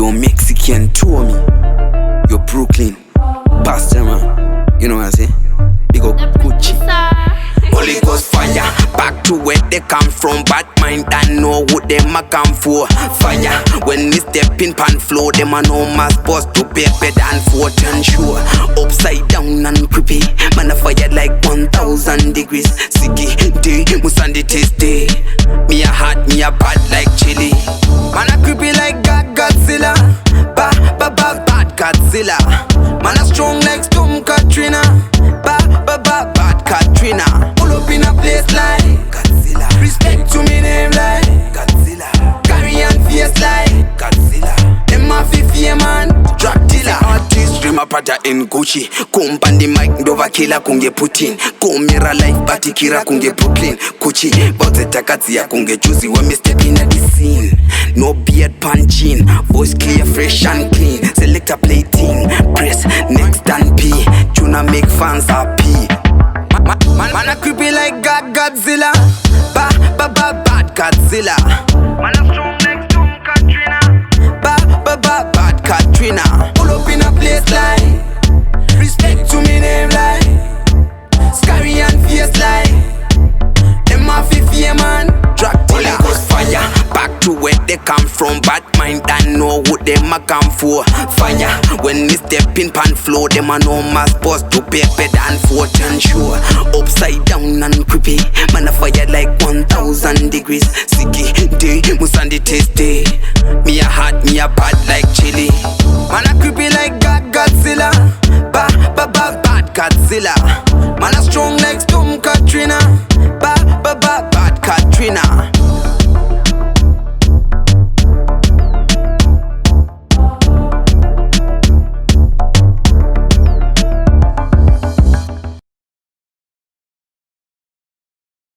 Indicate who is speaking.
Speaker 1: Yo Mexican tour me. Yo Brooklyn, Pastor man. You know what I say? Big up Gucci. Holy Ghost fire, back to where they come from. Bad mind, I know what them a come for. Fire, when me step in pan flow, them a know my boss to paper than 14 sure. Upside down and creepy, man a fire like 1,000 degrees. Sicky day, musandi taste day. Me a hot, me a bad like chili. Man a creepy like Godzilla. Bad Godzilla. Man a strong like Storm Katrina. Bad Katrina. Pull up in a place like Godzilla. Respect to me name like Godzilla. Carry and face like Godzilla. Them a fi man, Dracula. Artist dream a pata in Gucci. Come pan the mic, Dova killer kunge Putin. Come mirror life, Batikira kunge Brooklyn. Gucci, but the takatsia kunge juicy when me step in at the scene. No beard punching, voice clear, fresh and clean. Select a plating, press next and P. Tuna make fans happy. Man a creepy like Godzilla. Bad Godzilla. Man a strong like Storm Katrina. Bad Katrina. Pull up in a place like respect to me name like scary and fierce like them a fi man. Dracula. Holy Ghost fire, back to where they come from. Bad mind, I know what them a come for. Fire, when me step in pan flow, them a know my boss to paper than 14 sure. Upside down and creepy, man a fire like 1,000 degrees. Sicky day, musandi taste day. Me a hot, me a bad